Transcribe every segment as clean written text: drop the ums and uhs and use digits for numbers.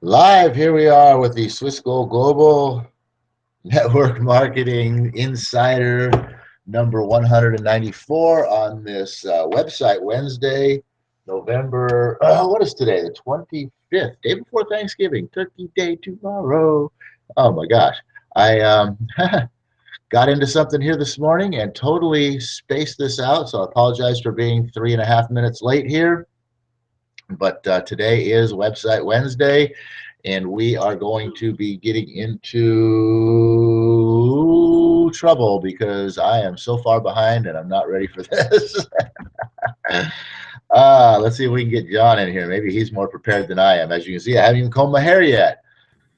Live, here we are with the Swiss Gold Global Network Marketing Insider number 194 on this website Wednesday, November, what is today? The 25th, day before Thanksgiving, Turkey Day tomorrow. Oh my gosh. I got into something here this morning and totally spaced this out, so I apologize for being 3.5 minutes late here. But today is Website Wednesday, and we are going to be getting into trouble because I am so far behind and I'm not ready for this. Let's see if we can get John in here. Maybe he's more prepared than I am. As you can see, I haven't even combed my hair yet.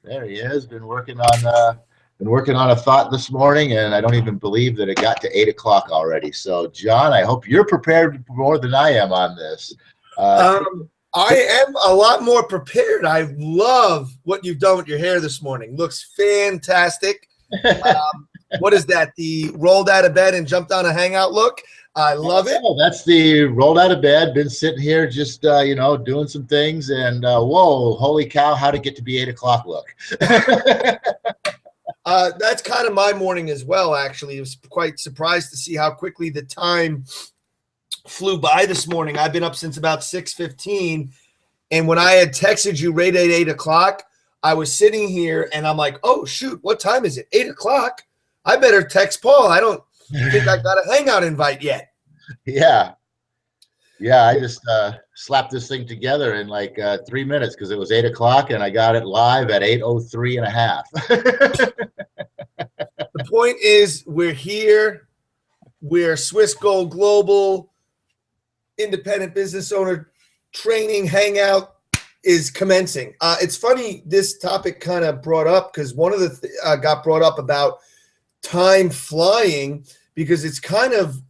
There he is. Been working on a thought this morning, and I don't even believe that it got to 8 o'clock already. So, John, I hope you're prepared more than I am on this. I am a lot more prepared. I love what you've done with your hair this morning. Looks fantastic. What is that? The rolled out of bed and jumped on a hangout look? I love it. Oh, that's the rolled out of bed, been sitting here just, doing some things, and whoa, holy cow, how to get to be 8 o'clock look. That's kind of my morning as well, actually. I was quite surprised to see how quickly the time flew by this morning. I've been up since about 6:15, and when I had texted you right at 8 o'clock, I was sitting here and I'm like, oh shoot, what time is it? 8 o'clock. I better text Paul. I don't think I got a hangout invite yet. Yeah, I just slapped this thing together in like 3 minutes because it was 8 o'clock and I got it live at 8:03 and a half. The point is, we're here. We're Swiss Gold Global. Independent business owner training hangout is commencing. It's funny this topic kind of brought up because one of the got brought up about time flying, because it's kind of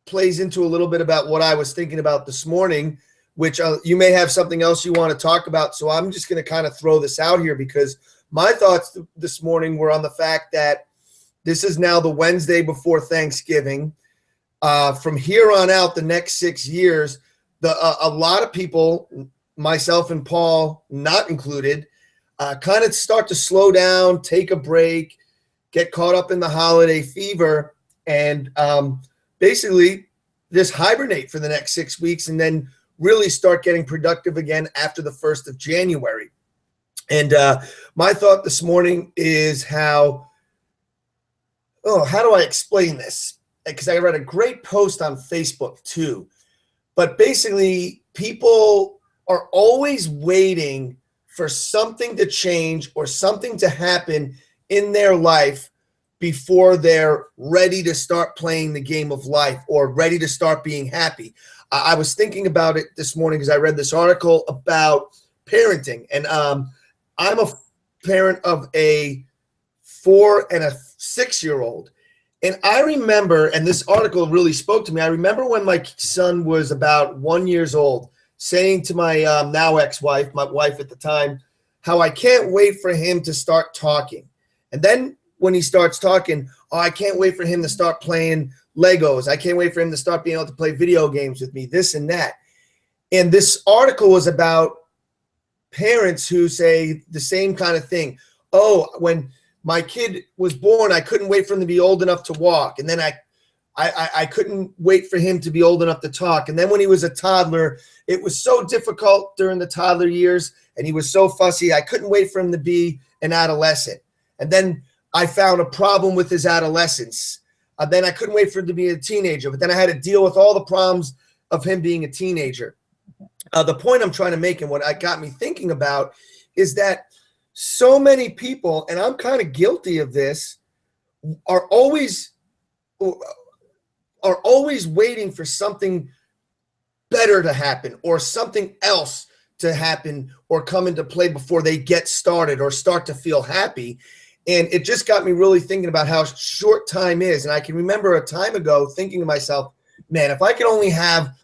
plays into a little bit about what I was thinking about this morning, which you may have something else you want to talk about. So I'm just going to kind of throw this out here because my thoughts this morning were on the fact that this is now the Wednesday before Thanksgiving. From here on out, the next 6 years, a lot of people, myself and Paul not included, kind of start to slow down, take a break, get caught up in the holiday fever, and basically just hibernate for the next 6 weeks and then really start getting productive again after the 1st of January. And my thought this morning is how do I explain this? Because I read a great post on Facebook too. But basically, people are always waiting for something to change or something to happen in their life before they're ready to start playing the game of life or ready to start being happy. I was thinking about it this morning because I read this article about parenting. And I'm a parent of a 4 and a 6-year-old. And I remember, and this article really spoke to me, I remember when my son was about 1 year old, saying to my now ex-wife, my wife at the time, how I can't wait for him to start talking. And then when he starts talking, I can't wait for him to start playing Legos. I can't wait for him to start being able to play video games with me, this and that. And this article was about parents who say the same kind of thing. Oh, when my kid was born, I couldn't wait for him to be old enough to walk. And then I couldn't wait for him to be old enough to talk. And then when he was a toddler, it was so difficult during the toddler years, and he was so fussy. I couldn't wait for him to be an adolescent. And then I found a problem with his adolescence. Then I couldn't wait for him to be a teenager. But then I had to deal with all the problems of him being a teenager. The point I'm trying to make and what got me thinking about is that so many people, and I'm kind of guilty of this, are always waiting for something better to happen or something else to happen or come into play before they get started or start to feel happy. And it just got me really thinking about how short time is. And I can remember a time ago thinking to myself, man, if I could only have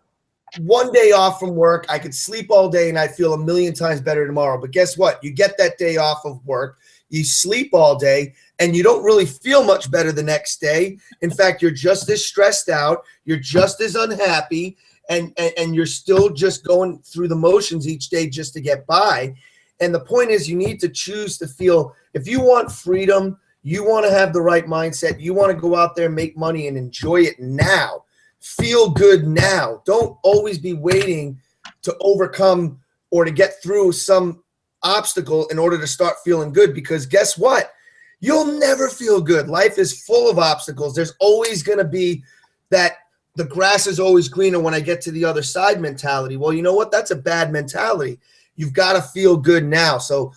one day off from work, I could sleep all day and I'd feel a million times better tomorrow. But guess what? You get that day off of work, you sleep all day, and you don't really feel much better the next day. In fact, you're just as stressed out, you're just as unhappy, and you're still just going through the motions each day just to get by. And the point is, you need to choose to feel, if you want freedom, you want to have the right mindset, you want to go out there and make money and enjoy it now. Feel good now. Don't always be waiting to overcome or to get through some obstacle in order to start feeling good, because guess what? You'll never feel good. Life is full of obstacles. There's always going to be that the grass is always greener when I get to the other side mentality. Well, you know what? That's a bad mentality. You've got to feel good now. So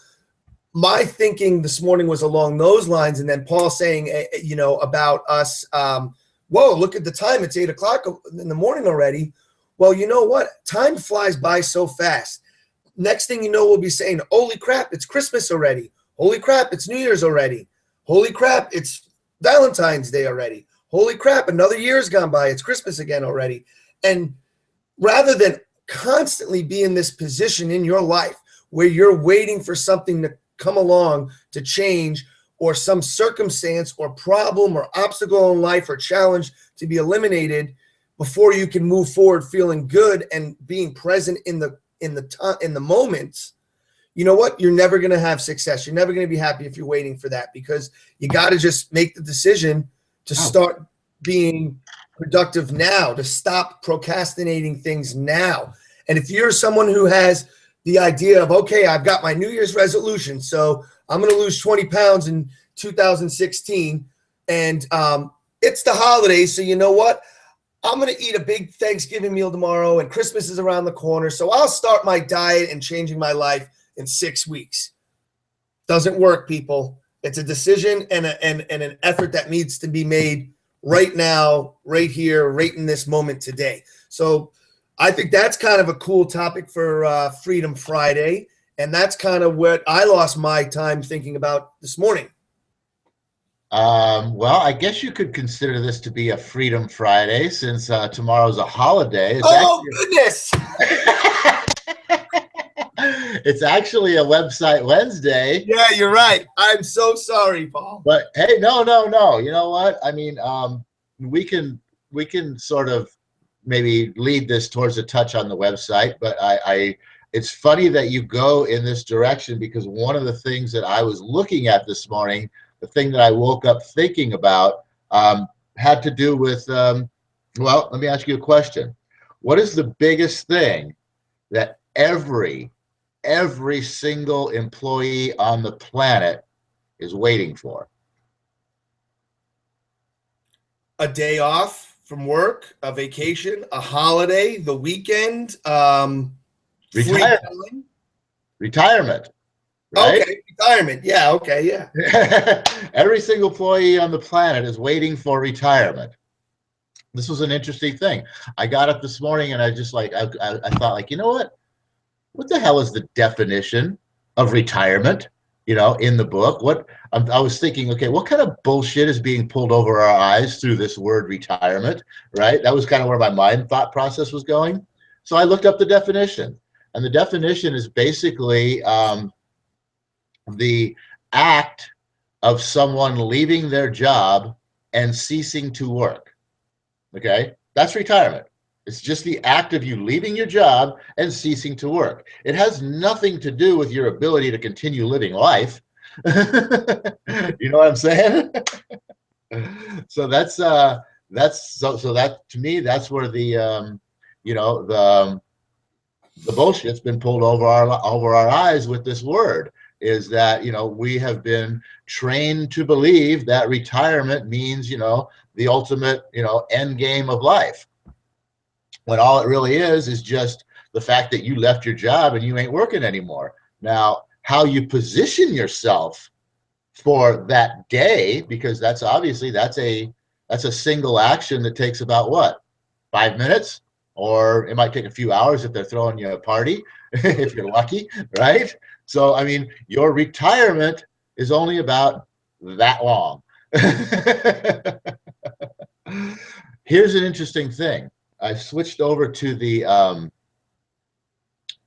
my thinking this morning was along those lines. And then Paul saying, about us, whoa, look at the time. It's 8 o'clock in the morning already. Well, you know what? Time flies by so fast. Next thing you know, we'll be saying, holy crap, it's Christmas already. Holy crap, it's New Year's already. Holy crap, it's Valentine's Day already. Holy crap, another year's gone by. It's Christmas again already. And rather than constantly be in this position in your life where you're waiting for something to come along to change, or some circumstance or problem or obstacle in life or challenge to be eliminated before you can move forward feeling good and being present in the moments, you know what? You're never going to have success. You're never going to be happy if you're waiting for that, because you got to just make the decision to start being productive now, to stop procrastinating things now. And if you're someone who has the idea of, okay, I've got my New Year's resolution, so I'm going to lose 20 pounds in 2016, and it's the holidays, so you know what? I'm going to eat a big Thanksgiving meal tomorrow, and Christmas is around the corner, so I'll start my diet and changing my life in 6 weeks. Doesn't work, people. It's a decision and an effort that needs to be made right now, right here, right in this moment today. So I think that's kind of a cool topic for Freedom Friday, and that's kind of what I lost my time thinking about this morning. Well, I guess you could consider this to be a Freedom Friday, since tomorrow's a holiday. Goodness! It's actually a Website Wednesday. Yeah, you're right. I'm so sorry, Paul. But hey, no. You know what? I mean, we can sort of maybe lead this towards a touch on the website, but it's funny that you go in this direction, because one of the things that I was looking at this morning, the thing that I woke up thinking about, had to do with, well, let me ask you a question. What is the biggest thing that every single employee on the planet is waiting for? A day off from work, a vacation, a holiday, the weekend, retirement. Right? Okay, retirement. Yeah, okay, yeah. Every single employee on the planet is waiting for retirement. This was an interesting thing. I got up this morning and I just I thought, like, you know what? What the hell is the definition of retirement, in the book? I was thinking, okay, what kind of bullshit is being pulled over our eyes through this word retirement, right? That was kind of where my thought process was going. So I looked up the definition, and the definition is basically the act of someone leaving their job and ceasing to work. Okay, that's retirement. It's just the act of you leaving your job and ceasing to work. It has nothing to do with your ability to continue living life. You know what I'm saying? So that's so that, to me, that's where the bullshit's been pulled over our eyes with this word, is that, we have been trained to believe that retirement means, the ultimate, end game of life, when all it really is just the fact that you left your job and you ain't working anymore. Now, how you position yourself for that day, because that's a single action that takes about what, 5 minutes, or it might take a few hours if they're throwing you a party, if you're lucky, right? So, I mean, your retirement is only about that long. Here's an interesting thing. I switched over to the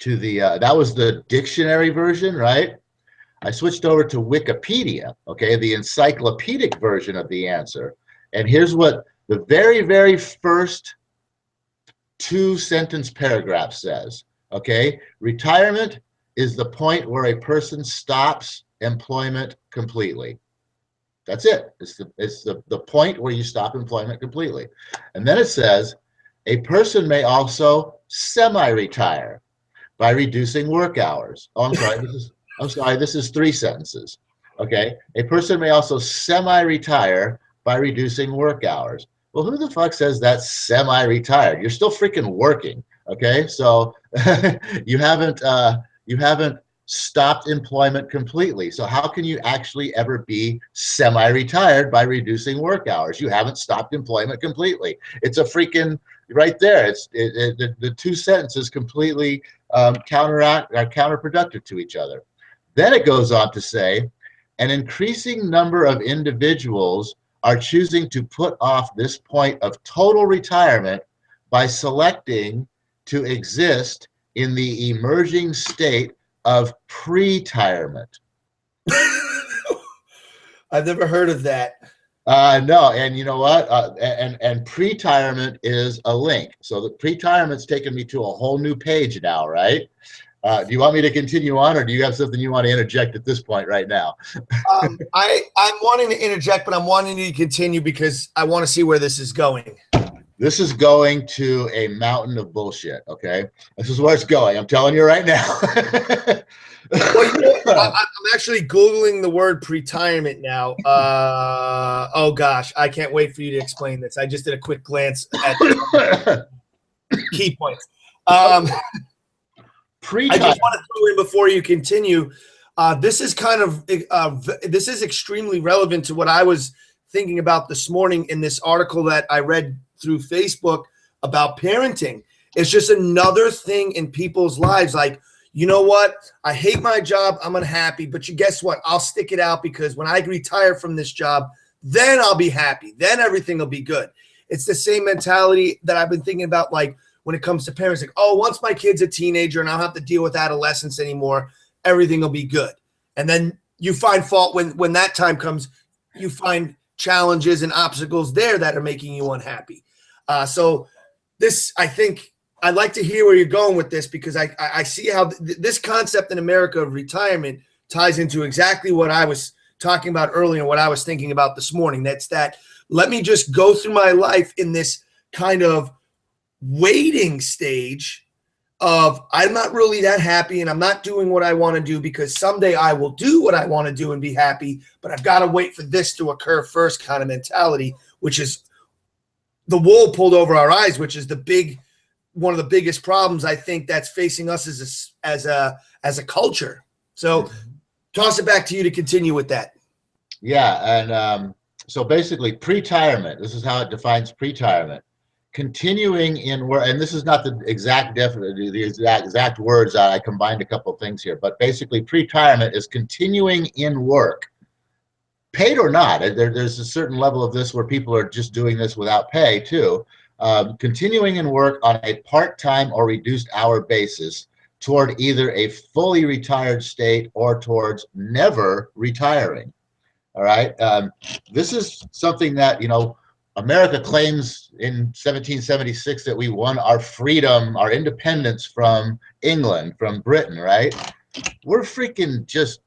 that was the dictionary version, right? I switched over to Wikipedia, okay, the encyclopedic version of the answer. And here's what the very, very first 2-sentence paragraph says, okay? Retirement is the point where a person stops employment completely. That's it. It's the point where you stop employment completely. And then it says, a person may also semi-retire by reducing work hours. Oh, I'm sorry, this is 3 sentences. Okay. A person may also semi-retire by reducing work hours. Well, who the fuck says that's semi-retired? You're still freaking working. Okay. So you haven't stopped employment completely. So how can you actually ever be semi-retired by reducing work hours? You haven't stopped employment completely. It's a freaking right there. The 2 sentences completely counterproductive to each other. Then it goes on to say, an increasing number of individuals are choosing to put off this point of total retirement by selecting to exist in the emerging state of pre-retirement. I've never heard of that. No, and you know what? And pre-retirement is a link. So the pre-retirement's taken me to a whole new page now, right? Do you want me to continue on, or do you have something you want to interject at this point right now? I'm wanting to interject, but I'm wanting to continue because I want to see where this is going. This is going to a mountain of bullshit, okay? This is where it's going. I'm telling you right now. Well, you know, I'm actually Googling the word pre-retirement now. Oh, gosh. I can't wait for you to explain this. I just did a quick glance at key points. I just want to throw in before you continue. This is kind of this is extremely relevant to what I was thinking about this morning in this article that I read through Facebook about parenting. It's just another thing in people's lives. Like, you know what? I hate my job. I'm unhappy, but guess what? I'll stick it out because when I retire from this job, then I'll be happy. Then everything will be good. It's the same mentality that I've been thinking about, like when it comes to parents, like, oh, once my kid's a teenager and I don't have to deal with adolescence anymore, everything will be good. And then you find fault when that time comes, you find challenges and obstacles there that are making you unhappy. So this, I think, I'd like to hear where you're going with this because I see how this concept in America of retirement ties into exactly what I was talking about earlier and what I was thinking about this morning. That's that let me just go through my life in this kind of waiting stage of I'm not really that happy and I'm not doing what I want to do because someday I will do what I want to do and be happy, but I've got to wait for this to occur first kind of mentality, which is the wool pulled over our eyes, which is one of the biggest problems I think that's facing us as a culture. So toss it back to you to continue with that. Yeah. And so basically pre-retirement, this is how it defines pre-retirement. Continuing in work, and this is not the exact exact words. I combined a couple of things here, but basically pre-retirement is continuing in work, paid or not. There's a certain level of this where people are just doing this without pay too. Continuing in work on a part-time or reduced hour basis toward either a fully retired state or towards never retiring. All right. This is something that, you know, America claims in 1776 that we won our freedom, our independence from England, from Britain, right? We're freaking just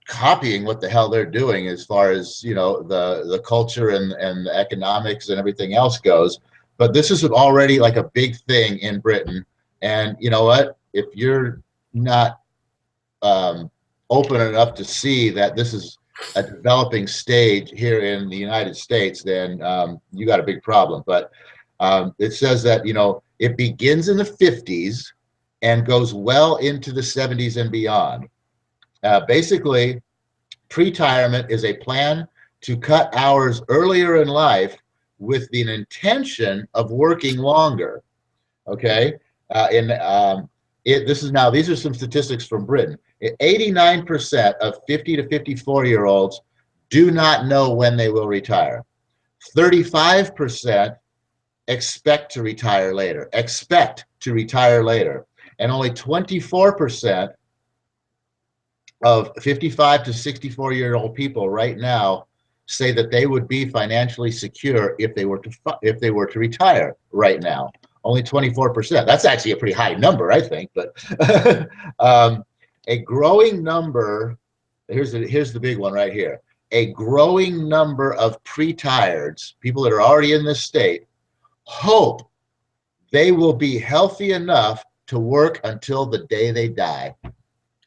copying what the hell they're doing as far as, you know, the culture and the economics and everything else goes. But this is already like a big thing in Britain. And you know what? If you're not open enough to see that this is a developing stage here in the United States, then you got a big problem. But it says that, you know, it begins in the 50s and goes well into the 70s and beyond. Basically, pre-retirement is a plan to cut hours earlier in life with the intention of working longer. Okay, these are some statistics from Britain. 89% of 50 to 54-year-olds do not know when they will retire. 35% expect to retire later. And only 24% of 55 to 64-year-old people right now say that they would be financially secure if they were to retire right now. Only 24%. That's actually a pretty high number, I think. But a growing number, here's the big one right here. A growing number of pre-tireds, people that are already in this state, hope they will be healthy enough to work until the day they die.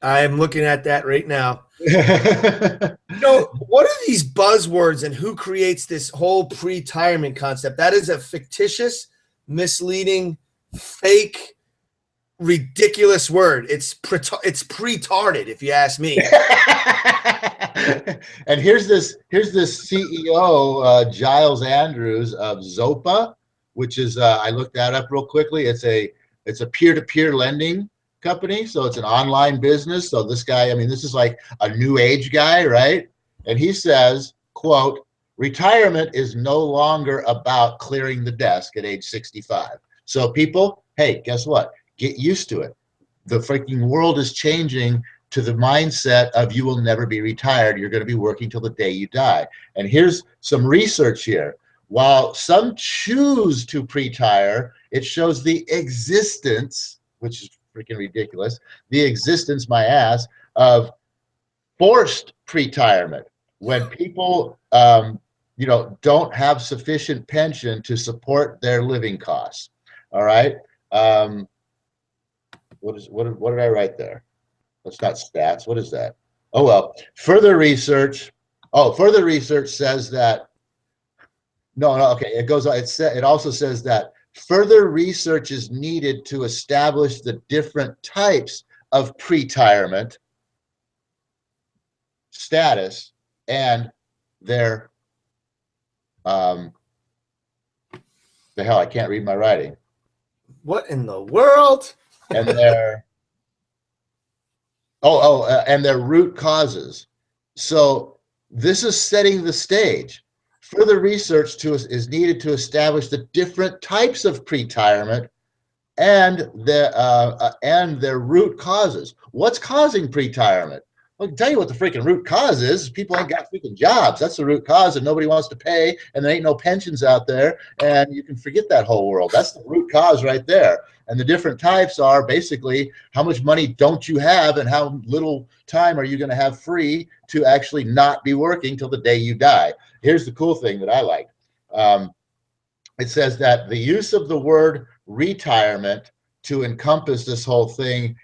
I am looking at that right now. What are these buzzwords and who creates this whole pre-retirement concept? That is a fictitious, misleading, fake, ridiculous word. It's pretarded, if you ask me. And here's this CEO, Giles Andrews of Zopa, which is I looked that up real quickly. It's a peer-to-peer lending company, so it's an online business. So this guy, I mean, this is like a new age guy, right? And he says, quote, retirement is no longer about clearing the desk at age 65. So people, hey, guess what? Get used to it. The freaking world is changing to the mindset of you will never be retired. You're going to be working till the day you die. And here's some research here. While some choose to pre-tire, it shows the existence, which is freaking ridiculous, the existence, my ass, of forced pre-retirement when people don't have sufficient pension to support their living costs. All right. What did I write there? That's not stats. What is that? Oh well. Further research says that okay, it goes on. It also says that further research is needed to establish the different types of pre-retirement status and their the hell, I can't read my writing. What in the world? And their and their root causes. So this is setting the stage. Further research is needed to establish the different types of pre-retirement and their root causes. What's causing pre-retirement? Well, I can tell you what the freaking root cause is. People ain't got freaking jobs. That's the root cause, and nobody wants to pay, and there ain't no pensions out there, and you can forget that whole world. That's the root cause right there. And the different types are basically how much money don't you have and how little time are you going to have free to actually not be working till the day you die. Here's the cool thing that I like. It says that the use of the word retirement to encompass this whole thing,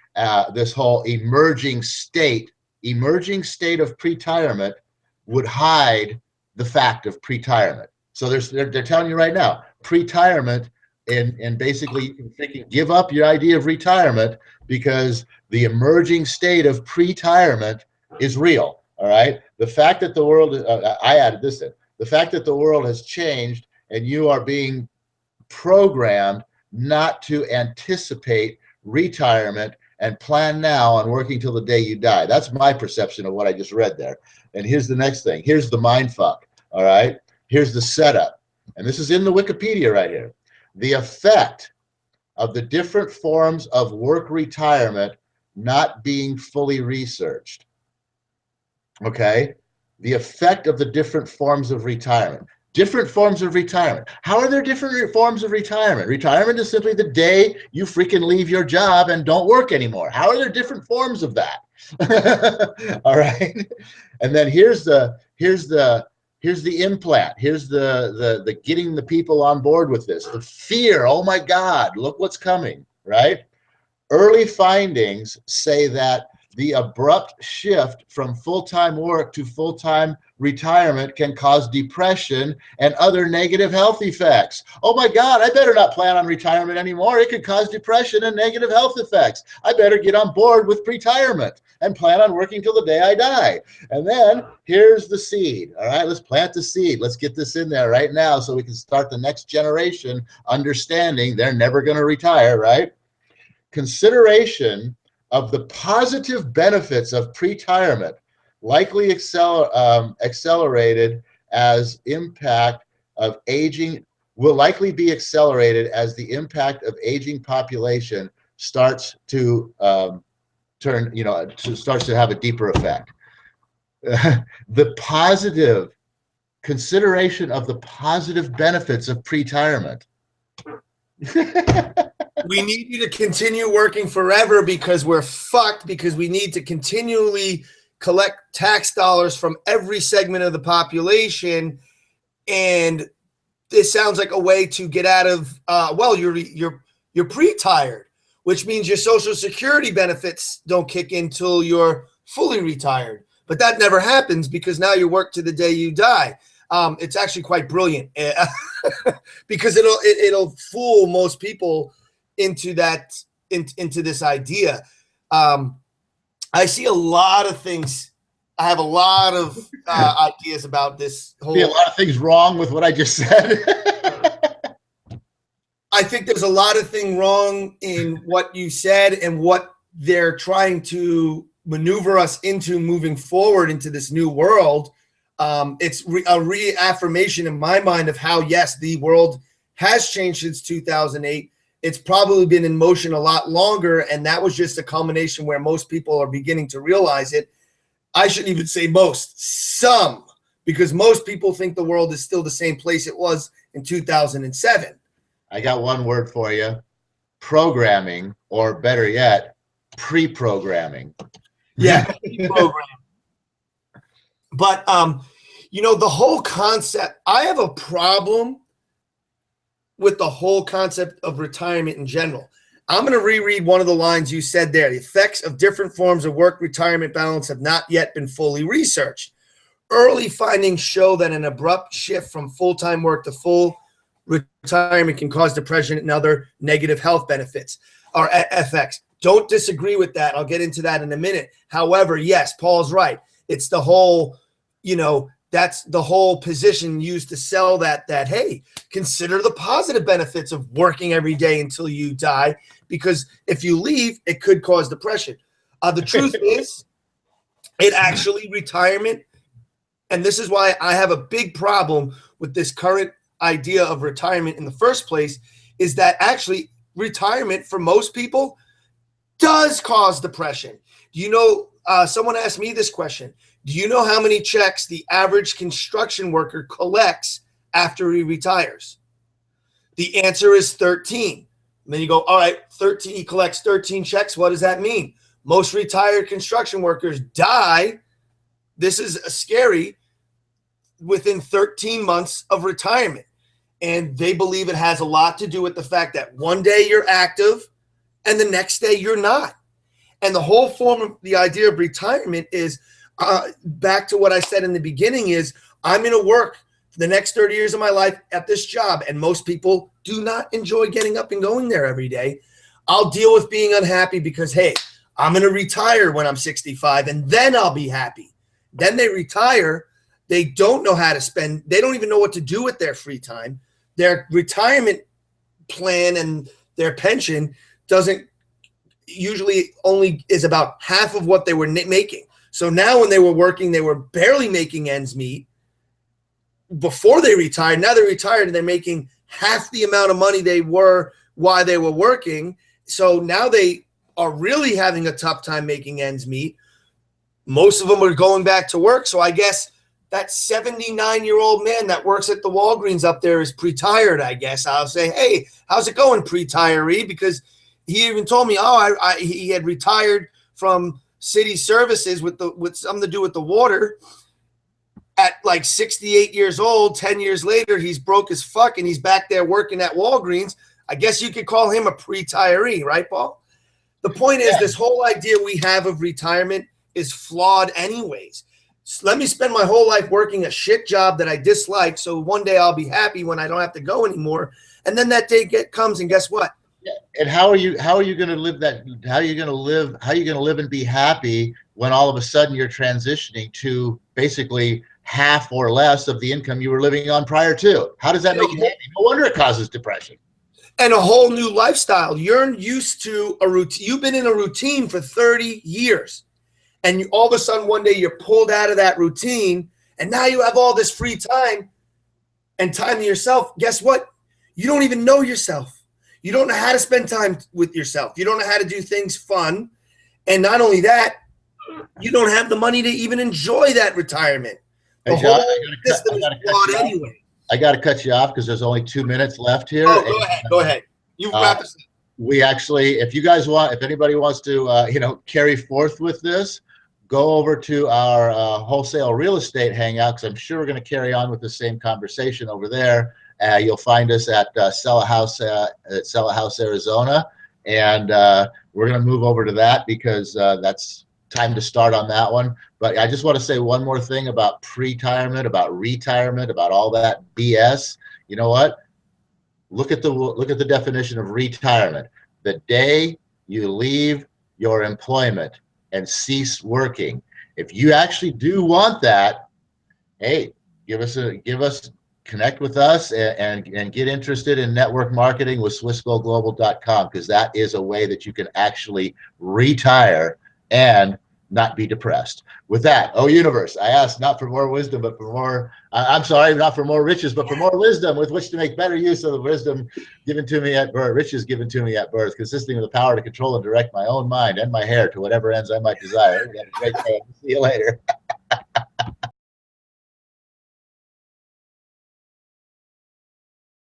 this whole emerging state of pre-retirement would hide the fact of pre-retirement. So they're telling you right now, pre-retirement, and basically you can freaking give up your idea of retirement because the emerging state of pre-retirement is real. All right. The fact that the world, I added this in, the fact that the world has changed and you are being programmed not to anticipate retirement and plan now on working till the day you die. That's my perception of what I just read there. And here's the next thing. Here's the mind fuck. All right. Here's the setup. And this is in the Wikipedia right here. The effect of the different forms of work retirement not being fully researched. Okay. The effect of the different forms of retirement. Different forms of retirement. How are there different forms of retirement? Retirement is simply the day you freaking leave your job and don't work anymore. How are there different forms of that? All right. And then here's the implant. Here's the getting the people on board with this. The fear. Oh my God, look what's coming, right? Early findings say that the abrupt shift from full-time work to full-time retirement can cause depression and other negative health effects. Oh my God, I better not plan on retirement anymore. It could cause depression and negative health effects. I better get on board with pre-retirement and plan on working till the day I die. And then here's the seed. All right, let's plant the seed. Let's get this in there right now so we can start the next generation understanding they're never going to retire, right? Consideration of the positive benefits of pre-retirement likely accelerated as impact of aging will likely be accelerated as the impact of aging population starts to starts to have a deeper effect. The positive consideration of the positive benefits of pre-retirement. We need you to continue working forever because we're fucked, because we need to continually collect tax dollars from every segment of the population. And this sounds like a way to get out of, you're pre-tired, which means your Social Security benefits don't kick in till you're fully retired. But that never happens because now you work to the day you die. It's actually quite brilliant because it'll fool most people into that, into this idea. I see a lot of things. I have a lot of ideas about this whole. See a lot of things wrong with what I just said. I think there's a lot of things wrong in what you said and what they're trying to maneuver us into moving forward into this new world. It's a reaffirmation in my mind of how, yes, the world has changed since 2008. It's probably been in motion a lot longer, and that was just a culmination where most people are beginning to realize it. I shouldn't even say most, some, because most people think the world is still the same place it was in 2007. I got one word for you: programming, or better yet, pre-programming. Yeah, pre-programming. But, the whole concept, I have a problem with the whole concept of retirement in general. I'm going to reread one of the lines you said there. The effects of different forms of work-retirement balance have not yet been fully researched. Early findings show that an abrupt shift from full-time work to full retirement can cause depression and other negative health benefits or effects. Don't disagree with that. I'll get into that in a minute. However, yes, Paul's right. It's the whole, that's the whole position used to sell that, hey, consider the positive benefits of working every day until you die, because if you leave, it could cause depression. The truth is, it actually, retirement, and this is why I have a big problem with this current idea of retirement in the first place, is that actually retirement for most people does cause depression. Do you know, someone asked me this question: do you know how many checks the average construction worker collects after he retires? The answer is 13. And then you go, all right, 13, he collects 13 checks. What does that mean? Most retired construction workers die, this is scary, within 13 months of retirement. And they believe it has a lot to do with the fact that one day you're active and the next day you're not. And the whole form of the idea of retirement is, back to what I said in the beginning, is I'm going to work for the next 30 years of my life at this job. And most people do not enjoy getting up and going there every day. I'll deal with being unhappy because, hey, I'm going to retire when I'm 65 and then I'll be happy. Then they retire. They don't know how to spend. They don't even know what to do with their free time. Their retirement plan and their pension doesn't usually only is about half of what they were making. So now when they were working, they were barely making ends meet before they retired. Now they're retired and they're making half the amount of money they were while they were working. So now they are really having a tough time making ends meet. Most of them are going back to work. So I guess that 79-year-old man that works at the Walgreens up there is pre-tired, I guess. I'll say, hey, how's it going, pre-tiree? Because he even told me, he had retired from city services with something to do with the water at like 68 years old. 10 years later, he's broke as fuck and he's back there working at Walgreens. I guess you could call him a pre-tiree, right, Paul? The point is, this whole idea we have of retirement is flawed anyways. So let me spend my whole life working a shit job that I dislike, so one day I'll be happy when I don't have to go anymore. And then that day comes, and guess what? And how are you going to live that? How are you going to live and be happy when all of a sudden you're transitioning to basically half or less of the income you were living on prior to? How does that make you happy? No wonder it causes depression. And a whole new lifestyle. You're used to a routine. You've been in a routine for 30 years. And all of a sudden one day you're pulled out of that routine, and now you have all this free time and time to yourself. Guess what? You don't even know yourself. You don't know how to spend time with yourself. You don't know how to do things fun. And not only that, you don't have the money to even enjoy that retirement. The whole system is flawed anyway. I got to cut you off because there's only 2 minutes left here. Oh, go ahead. You wrap us up. we actually, if you guys want, if anybody wants to, carry forth with this, go over to our wholesale real estate hangout, because I'm sure we're going to carry on with the same conversation over there. You'll find us at Sell a House, Arizona, and we're going to move over to that because that's time to start on that one. But I just want to say one more thing about pre-retirement, about retirement, about all that BS. You know what? Look at the definition of retirement. The day you leave your employment and cease working. If you actually do want that, hey, connect with us and get interested in network marketing with SwissGoldGlobal.com, because that is a way that you can actually retire and not be depressed. With that, oh universe, I ask not for more wisdom, but for more, I'm sorry, not for more riches, but for more wisdom with which to make better use of the wisdom given to me at birth, riches given to me at birth, consisting of the power to control and direct my own mind and my hair to whatever ends I might desire. Have a great day. See you later.